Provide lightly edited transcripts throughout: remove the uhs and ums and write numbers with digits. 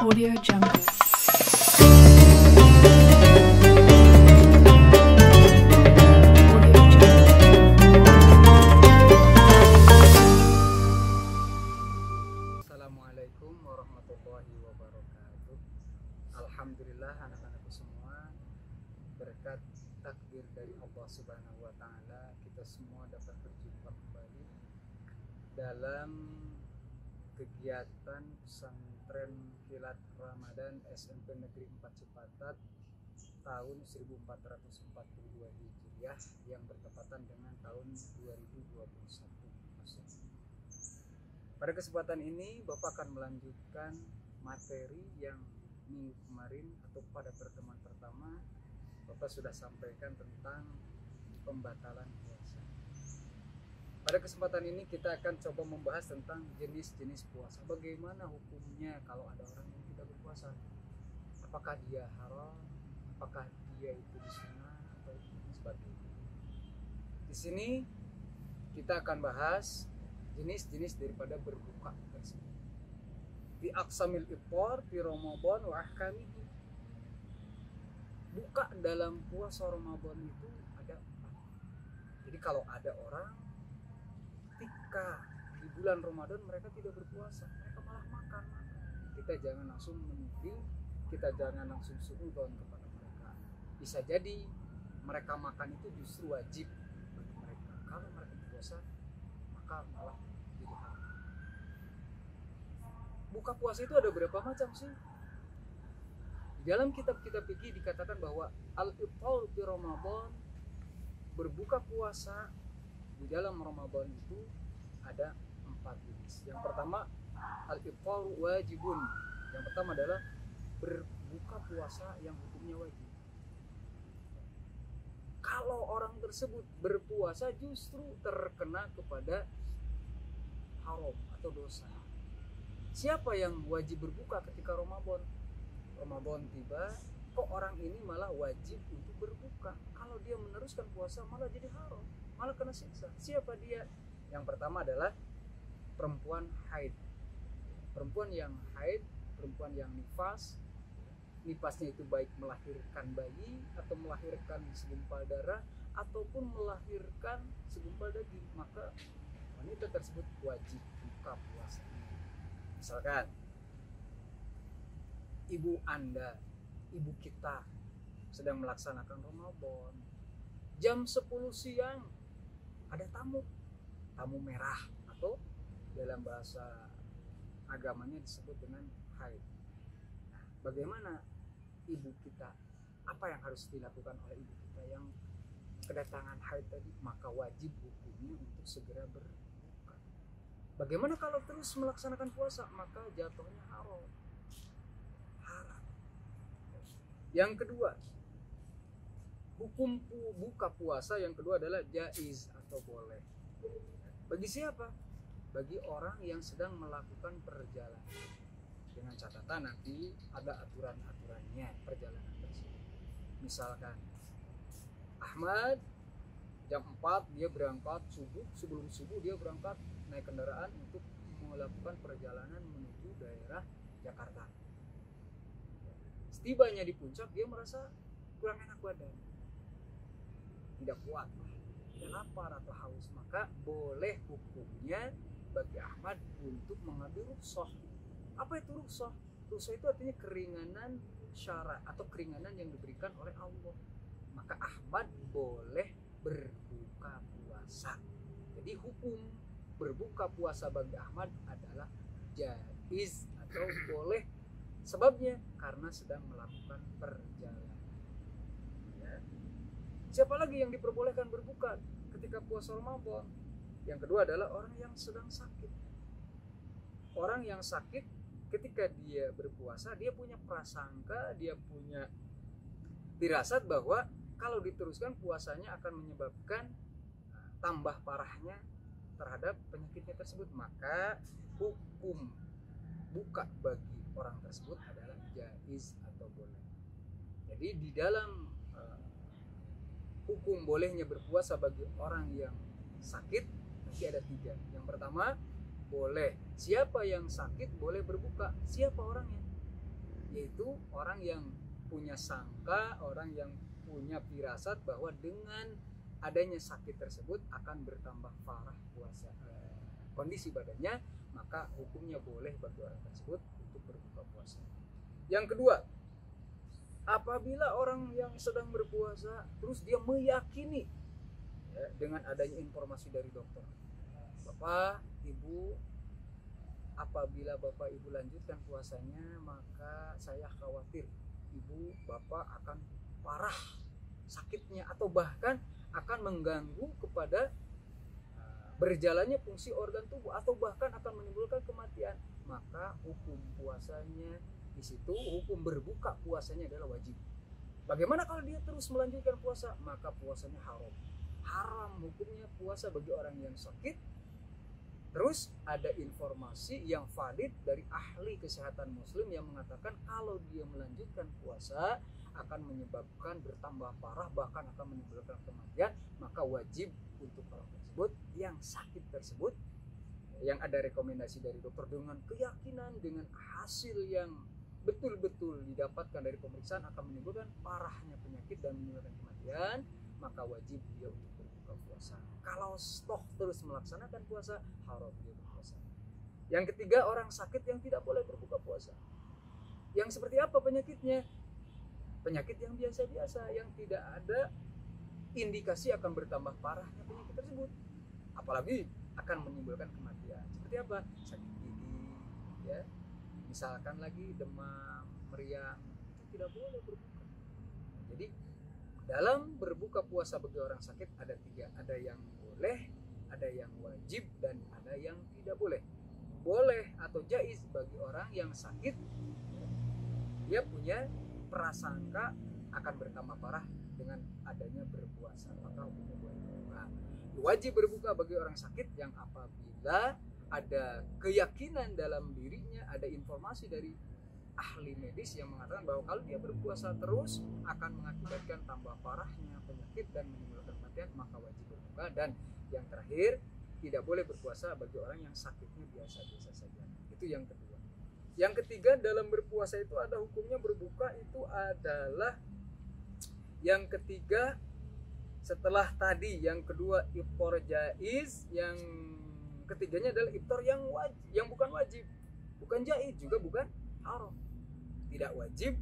Audio Jungle. Audio Jungle. Assalamualaikum warahmatullahi wabarakatuh. Alhamdulillah anak-anakku semua, berkat takdir dari Allah Subhanahu wa taala, kita semua dapat berjumpa kembali dalam kegiatan pesantren kilat Ramadan SMP Negeri 4 Cipatat tahun 1442 Hijriah yang bertepatan dengan tahun 2021. Pada kesempatan ini Bapak akan melanjutkan materi yang minggu kemarin atau pada pertemuan pertama Bapak sudah sampaikan tentang pembatalan puasa. Pada kesempatan ini kita akan coba membahas tentang jenis-jenis puasa. Bagaimana hukumnya kalau ada orang yang tidak berpuasa? Apakah dia haram? Apakah dia itu sunnah atau sebagainya? Di sini kita akan bahas jenis-jenis daripada berbuka tersebut. Di aqsamil iftar fi Ramadan wa ahkamihi. Buka dalam puasa Ramadan itu ada empat. Jadi kalau ada orang ketika di bulan Ramadan mereka tidak berpuasa, mereka malah makan, kita jangan langsung menuduh, kita jangan langsung suudzon kepada mereka. Bisa jadi mereka makan itu justru wajib bagi mereka. Kalau mereka berpuasa maka malah jadi haram. Buka puasa itu ada berapa macam sih? Di dalam kitab-kitab fikih dikatakan bahwa al-iftar fi Ramadan, berbuka puasa di dalam Ramadan itu ada 4 jenis. Yang pertama al-iftar wajibun. Yang pertama adalah berbuka puasa yang hukumnya wajib. Kalau orang tersebut berpuasa justru terkena kepada haram atau dosa. Siapa yang wajib berbuka ketika Ramadan? Ramadan tiba, kok orang ini malah wajib untuk berbuka. Kalau dia meneruskan puasa malah jadi haram, malah kena siksa. Siapa dia? Yang pertama adalah perempuan haid. Perempuan yang haid, perempuan yang nifas. Nifasnya itu baik melahirkan bayi atau melahirkan segumpal darah ataupun melahirkan segumpal daging, maka wanita tersebut wajib buka puasanya. Misalkan ibu Anda, ibu kita sedang melaksanakan Ramadan, jam 10 siang ada tamu merah atau dalam bahasa agamanya disebut dengan haid. Nah, bagaimana ibu kita? Apa yang harus dilakukan oleh ibu kita yang kedatangan haid tadi? Maka wajib hukumnya untuk segera berbuka. Bagaimana kalau terus melaksanakan puasa? Maka jatuhnya haram. Yang kedua, hukum buka puasa yang kedua adalah jaiz atau boleh. Bagi siapa? Bagi orang yang sedang melakukan perjalanan. Dengan catatan nanti ada aturan-aturannya perjalanan tersebut. Misalkan Ahmad jam 4 dia berangkat subuh, sebelum subuh dia berangkat naik kendaraan untuk melakukan perjalanan menuju daerah Jakarta. Setibanya di puncak dia merasa kurang enak badan, tidak kuat, tidak lapar atau haus, maka boleh hukumnya bagi Ahmad untuk mengambil rukhsah. Apa itu rukhsah? Rukhsah itu artinya keringanan syara atau keringanan yang diberikan oleh Allah. Maka Ahmad boleh berbuka puasa. Jadi hukum berbuka puasa bagi Ahmad adalah jaiz atau boleh. Sebabnya karena sedang melakukan perjalanan. Ya. Siapa lagi yang diperbolehkan berbuka ketika puasa Ramadan? Yang kedua adalah orang yang sedang sakit. Orang yang sakit ketika dia berpuasa, dia punya prasangka, dia punya firasat bahwa kalau diteruskan puasanya akan menyebabkan tambah parahnya terhadap penyakitnya tersebut. Maka hukum buka bagi orang tersebut adalah jaiz atau boleh. Jadi di dalam hukum bolehnya berpuasa bagi orang yang sakit nanti ada 3. Yang pertama, boleh siapa yang sakit boleh berbuka. Siapa orangnya? yaitu orang yang punya sangka, orang yang punya firasat bahwa dengan adanya sakit tersebut akan bertambah parah kondisi badannya, maka hukumnya boleh bagi orang tersebut untuk berbuka puasa. Yang kedua, apabila orang yang sedang berpuasa terus dia meyakini ya, dengan adanya informasi dari dokter, Bapak, Ibu, apabila Bapak Ibu lanjutkan puasanya, maka saya khawatir Ibu Bapak akan parah sakitnya atau bahkan akan mengganggu kepada berjalannya fungsi organ tubuh atau bahkan akan menimbulkan kematian, maka hukum puasanya di situ, hukum berbuka puasanya adalah wajib. Bagaimana kalau dia terus melanjutkan puasa? Maka puasanya haram. Haram hukumnya puasa bagi orang yang sakit. Terus ada informasi yang valid dari ahli kesehatan muslim yang mengatakan kalau dia melanjutkan puasa akan menyebabkan bertambah parah, bahkan akan menimbulkan kematian, maka wajib untuk orang tersebut yang sakit tersebut, yang ada rekomendasi dari dokter dengan keyakinan, dengan hasil yang betul-betul didapatkan dari pemeriksaan akan menimbulkan parahnya penyakit dan menimbulkan kematian, maka wajib dia untuk berbuka puasa. Kalau stok terus melaksanakan puasa, haram dia berpuasa. Yang ketiga, orang sakit yang tidak boleh berbuka puasa. Yang seperti apa penyakitnya? Penyakit yang biasa-biasa, yang tidak ada indikasi akan bertambah parahnya penyakit tersebut, apalagi akan menimbulkan kematian. Seperti apa? Sakit gigi, ya, misalkan lagi demam, meriang, itu tidak boleh berbuka. Jadi dalam berbuka puasa bagi orang sakit ada tiga, ada yang boleh, ada yang wajib, dan ada yang tidak boleh. Boleh atau jaiz bagi orang yang sakit, dia punya prasangka akan bertambah parah dengan adanya berpuasa, maka hukumnya boleh berbuka. Wajib berbuka bagi orang sakit yang apabila ada keyakinan dalam dirinya, ada informasi dari ahli medis yang mengatakan bahwa kalau dia berpuasa terus akan mengakibatkan tambah parahnya penyakit dan menimbulkan kematian, maka wajib berbuka. Dan yang terakhir, tidak boleh berpuasa bagi orang yang sakitnya biasa-biasa saja. Itu yang kedua. Yang ketiga, dalam berpuasa itu ada hukumnya berbuka, itu adalah yang ketiga setelah tadi, yang kedua iftar jaiz, yang ketiganya adalah iftar yang wajib, yang bukan wajib, bukan jaiz juga bukan haram, tidak wajib,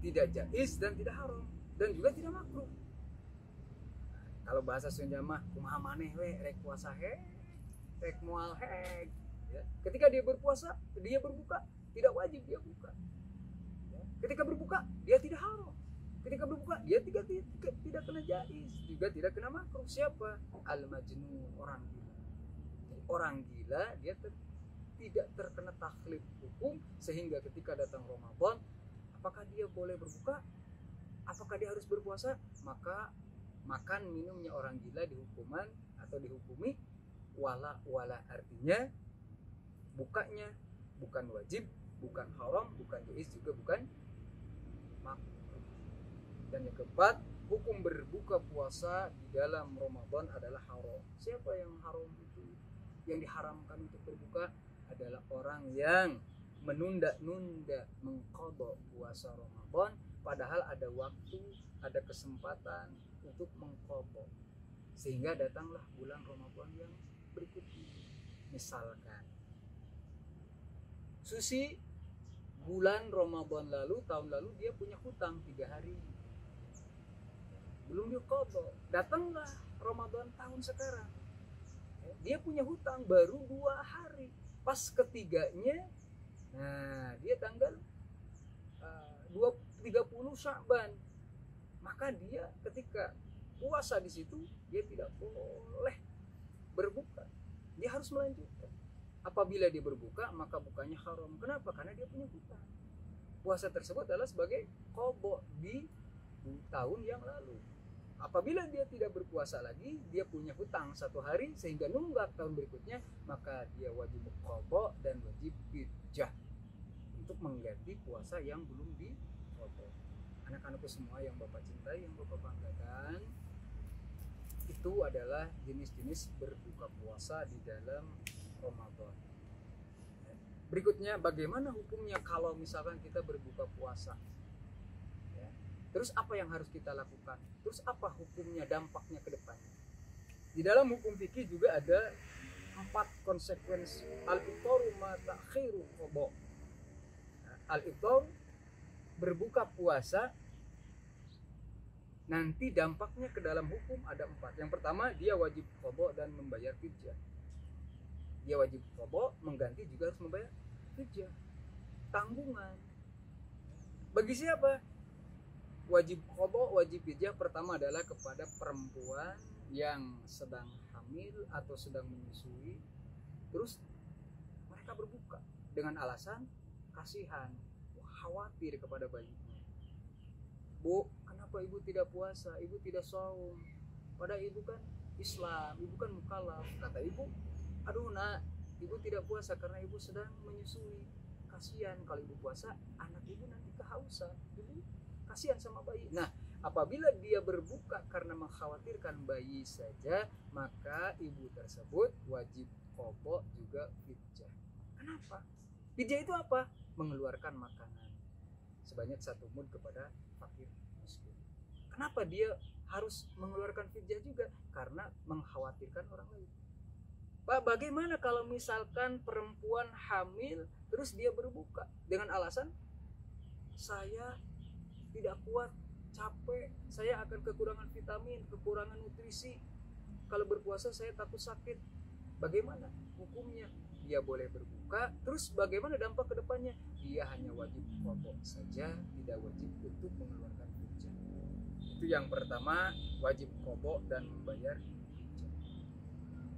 tidak jaiz, dan tidak haram, dan juga tidak makruh. Kalau bahasa Sunda mah kumaha maneh we rek puasa rek moal ya. Ketika dia berpuasa, dia berbuka, tidak wajib dia buka. Ya. Ketika berbuka, dia tidak haram. Ketika berbuka, dia tidak kena jaiz, juga tidak kena makruh. Siapa? Al-majnun, orang gila. Jadi, orang gila dia tidak terkena taklif hukum, sehingga ketika datang Ramadan, apakah dia boleh berbuka? Apakah dia harus berpuasa? Maka makan minumnya orang gila dihukuman atau dihukumi wala artinya bukanya bukan wajib, bukan haram, bukan jaiz, juga bukan makruh. Dan yang keempat, hukum berbuka puasa di dalam Ramadan adalah haram. Siapa yang haram itu? Yang diharamkan untuk berbuka adalah orang yang menunda-nunda mengqadha puasa Ramadan, padahal ada waktu, ada kesempatan untuk mengqadha, sehingga datanglah bulan Ramadan yang berikutnya. Misalkan Susi bulan Ramadan lalu, tahun lalu dia punya hutang 3 hari belum diqadha, datanglah Ramadan tahun sekarang, dia punya hutang baru 2 hari, pas ketiganya, nah dia tanggal 30 Sya'ban, maka dia ketika puasa di situ dia tidak boleh berbuka, dia harus melanjutkan. Apabila dia berbuka, maka bukanya haram. Kenapa? Karena dia punya hutang. Puasa tersebut adalah sebagai qadha di tahun yang lalu. Apabila dia tidak berpuasa lagi, dia punya hutang 1 hari sehingga nunggak tahun berikutnya, maka dia wajib qadha dan wajib fidyah untuk mengganti puasa yang belum diqadha. Anak-anakku semua yang Bapak cintai, yang Bapak banggakan, itu adalah jenis-jenis berbuka puasa di dalam Ramadan. Berikutnya, bagaimana hukumnya kalau misalkan kita berbuka puasa? Ya. Terus apa yang harus kita lakukan? Terus apa hukumnya, dampaknya ke depannya? Di dalam hukum fikih juga ada 4 konsekuensi. Al-iftaru ma ta'khiru qada. Al-iftar, berbuka puasa, nanti dampaknya ke dalam hukum ada 4. Yang pertama, dia wajib qada dan membayar fidyah. Dia wajib qada, mengganti juga harus membayar fidyah, tanggungan. Bagi siapa? Wajib qada, wajib fidyah pertama adalah kepada perempuan yang sedang hamil atau sedang menyusui, terus mereka berbuka dengan alasan kasihan, khawatir kepada bayinya. Bu, kenapa ibu tidak puasa? Ibu tidak saum. Padahal ibu kan Islam, ibu kan mukallaf. Kata ibu, aduh nak, ibu tidak puasa karena ibu sedang menyusui. Kasihan kalau ibu puasa, anak ibu nanti kehausan. Ibu kasihan sama bayi. Nah, apabila dia berbuka karena mengkhawatirkan bayi saja, maka ibu tersebut wajib qada juga fidyah. Kenapa? Fidyah itu apa? Mengeluarkan makanan sebanyak 1 mud kepada fakir miskin. Kenapa dia harus mengeluarkan fidyah juga? Karena mengkhawatirkan orang lain. Pak, bagaimana kalau misalkan perempuan hamil terus dia berbuka dengan alasan saya tidak kuat, capek, saya akan kekurangan vitamin, kekurangan nutrisi, kalau berpuasa saya takut sakit. Bagaimana hukumnya? Dia boleh berbuka, terus bagaimana dampak ke depannya? Dia hanya wajib qada saja, tidak wajib untuk mengeluarkan fidyah. Itu yang pertama, wajib qada dan membayar fidyah.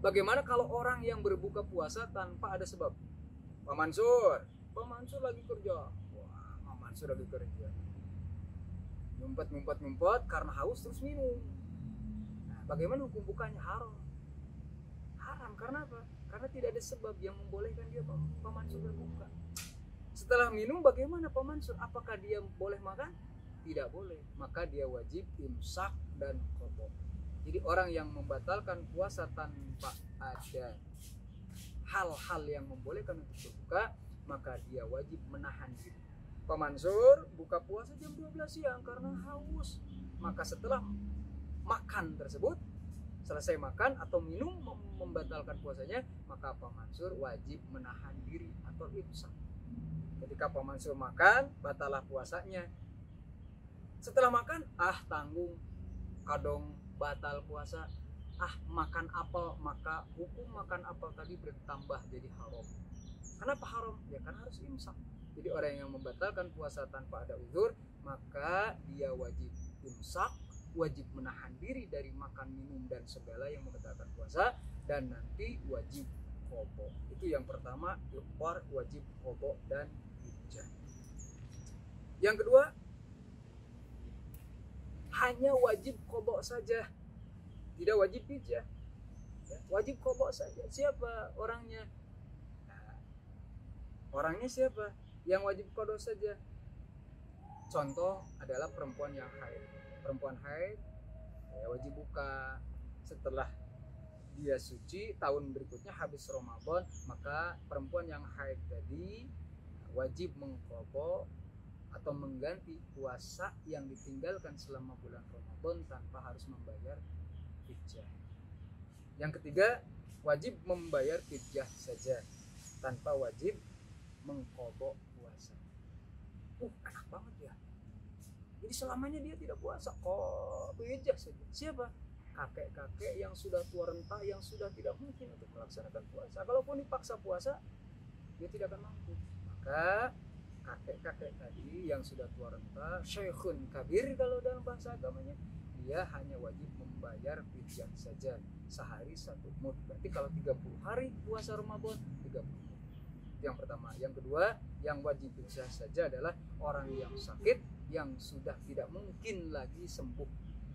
Bagaimana kalau orang yang berbuka puasa tanpa ada sebab? Pak Mansur lagi kerja. Wah, Pak Mansur lagi kerja. Ngumpet karena haus terus minum. Nah, bagaimana hukum bukanya? Haram. Karena apa? Karena tidak ada sebab yang membolehkan dia Pak Mansur berbuka. Setelah minum bagaimana Pak Mansur? Apakah dia boleh makan? Tidak boleh. Maka dia wajib imsak dan qada. Jadi orang yang membatalkan puasa tanpa ada hal-hal yang membolehkan untuk berbuka, maka dia wajib menahan diri. Pak Mansur buka puasa jam 12 siang karena haus. Maka setelah makan tersebut, selesai makan atau minum membatalkan puasanya, maka Pak Mansur wajib menahan diri atau imsak. Ketika Pak Mansur makan, batalah puasanya. Setelah makan, tanggung, kadong batal puasa. Makan apel, maka hukum makan apel tadi bertambah jadi haram. Kenapa haram? Ya karena harus imsak. Jadi orang yang membatalkan puasa tanpa ada uzur, maka dia wajib imsak, wajib menahan diri dari makan, minum, dan segala yang membatalkan puasa, dan nanti wajib qada. Itu yang pertama, iftar, wajib qada dan fidyah. Yang kedua, hanya wajib qada saja, tidak wajib fidyah. Wajib qada saja. Siapa orangnya? Orangnya siapa? Yang wajib qada saja. Contoh adalah perempuan yang haid. Perempuan haid wajib buka. Setelah dia suci, tahun berikutnya habis Ramadan, maka perempuan yang haid tadi wajib mengqada atau mengganti puasa yang ditinggalkan selama bulan Ramadan tanpa harus membayar fidyah. Yang ketiga, wajib membayar fidyah saja tanpa wajib mengqada puasa. Enak banget ya. Jadi selamanya dia tidak puasa, kok fidyah saja. Siapa? Kakek-kakek yang sudah tua renta, yang sudah tidak mungkin untuk melaksanakan puasa. Kalaupun dipaksa puasa, dia tidak akan mampu. Maka kakek-kakek tadi yang sudah tua renta, syekhun kabir kalau dalam bahasa agamanya, dia hanya wajib membayar fidyah saja sehari 1 mud. Berarti kalau 30 hari puasa Ramadan, 30 mud. Yang pertama. Yang kedua, yang wajib fidyah saja adalah orang yang sakit, yang sudah tidak mungkin lagi sembuh.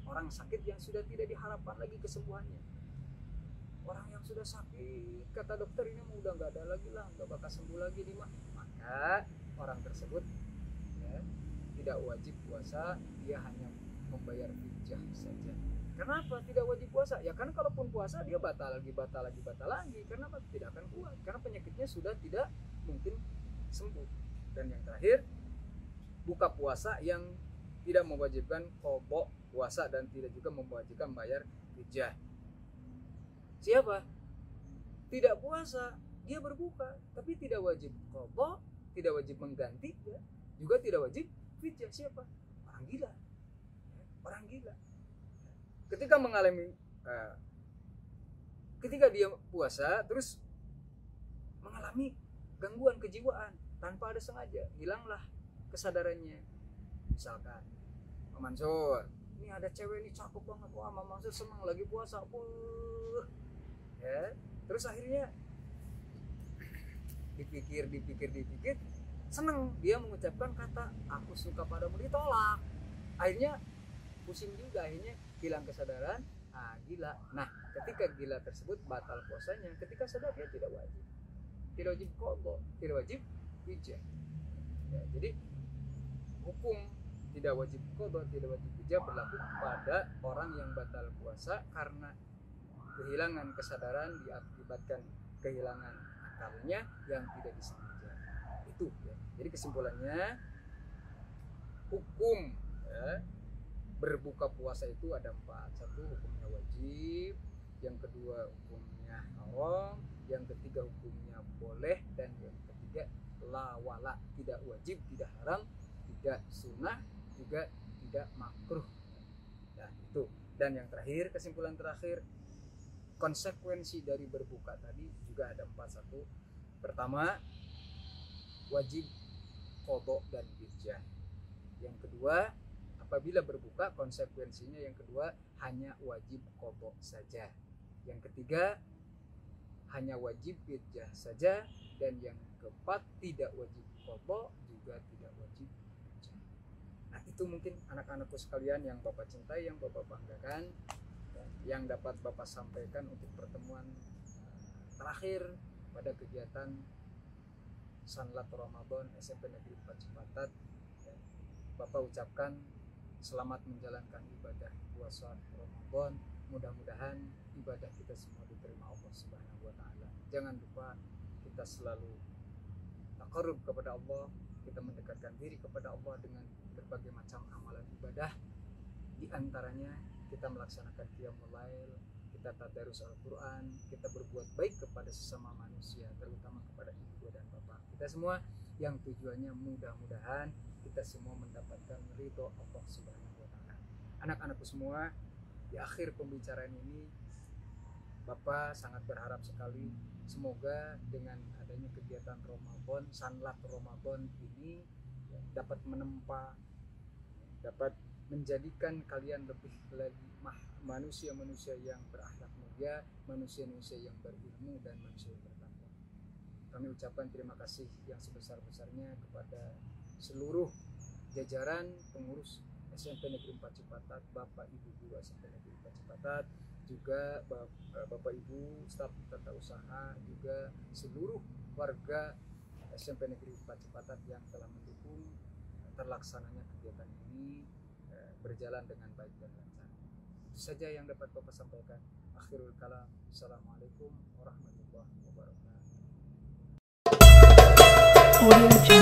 Orang sakit yang sudah tidak diharapkan lagi kesembuhannya. Orang yang sudah sakit, kata dokter ini udah nggak ada lagi lah, nggak bakal sembuh lagi nih mah. Maka orang tersebut tidak wajib puasa, dia hanya membayar fidyah saja. Kenapa tidak wajib puasa? Ya karena kalaupun puasa dia batal lagi. Kenapa? Tidak akan kuat. Karena penyakitnya sudah tidak mungkin sembuh. Dan yang terakhir, buka puasa yang tidak mewajibkan qadha puasa dan tidak juga mewajibkan bayar fidyah. Siapa? Tidak puasa, dia berbuka, tapi tidak wajib qadha, tidak wajib mengganti, ya, juga tidak wajib fidyah. Siapa? Orang gila. Orang gila. Ketika mengalami ketika dia puasa terus mengalami gangguan kejiwaan tanpa ada sengaja, hilanglah kesadarannya. Misalkan Pak Mansur, ini ada cewek ini cakep banget, wah Pak Mansur senang lagi puasa, ya, terus akhirnya dipikir seneng, dia mengucapkan kata aku suka padamu, ditolak, akhirnya pusing juga, akhirnya hilang kesadaran, gila. Nah, ketika gila tersebut batal puasanya. Ketika sadar dia tidak wajib qadha, tidak wajib fidyah. Ya, jadi hukum tidak wajib qadha, tidak wajib fidyah berlaku pada orang yang batal puasa karena kehilangan kesadaran diakibatkan kehilangan akalnya yang tidak disengaja. Itu ya. Jadi kesimpulannya, hukum ya, berbuka puasa itu ada 4. 1, hukumnya wajib. Yang kedua, hukumnya haram. Yang ketiga, hukumnya boleh. Dan yang ketiga, la wala, tidak wajib, tidak haram, tidak sunnah, juga tidak makruh. Nah, itu. Dan yang terakhir, kesimpulan terakhir, konsekuensi dari berbuka tadi juga ada 4. 1, pertama, wajib qadha dan fidyah. Yang kedua, apabila berbuka konsekuensinya yang kedua hanya wajib qadha saja. Yang ketiga hanya wajib fidyah saja. Dan yang keempat tidak wajib qadha juga tidak wajib fidyah. Nah, itu mungkin anak-anakku sekalian yang Bapak cintai, yang Bapak banggakan, yang dapat Bapak sampaikan untuk pertemuan terakhir pada kegiatan Sanlat Ramadan SMP Negeri 4 Cipatat. Bapak ucapkan selamat menjalankan ibadah puasa Ramadan. Mudah-mudahan ibadah kita semua diterima Allah Subhanahu wa taala. Jangan lupa kita selalu taqarrub kepada Allah, kita mendekatkan diri kepada Allah dengan berbagai macam amalan ibadah. Di antaranya kita melaksanakan qiyamul lail, kita tadarus Al-Qur'an, kita berbuat baik kepada sesama manusia, terutama kepada ibu dan bapak kita semua, yang tujuannya mudah-mudahan kita semua mendapatkan ridho Allah Subhanahu wa taala. Anak-anakku semua, di akhir pembicaraan ini Bapak sangat berharap sekali semoga dengan adanya kegiatan Ramadan, Sanlat Ramadan ini dapat menempa, dapat menjadikan kalian lebih lagi manusia-manusia yang berakhlak mulia, manusia-manusia yang berilmu dan manusia yang bertakwa. Kami ucapkan terima kasih yang sebesar-besarnya kepada seluruh jajaran pengurus SMP Negeri 4 Cipatat, Bapak Ibu guru SMP Negeri 4 Cipatat, juga Bapak Ibu staf tata usaha, juga seluruh warga SMP Negeri 4 Cipatat yang telah mendukung terlaksananya kegiatan ini berjalan dengan baik dan lancar. Itu saja yang dapat Bapak sampaikan. Akhirul kalam. Assalamualaikum warahmatullahi wabarakatuh. Audio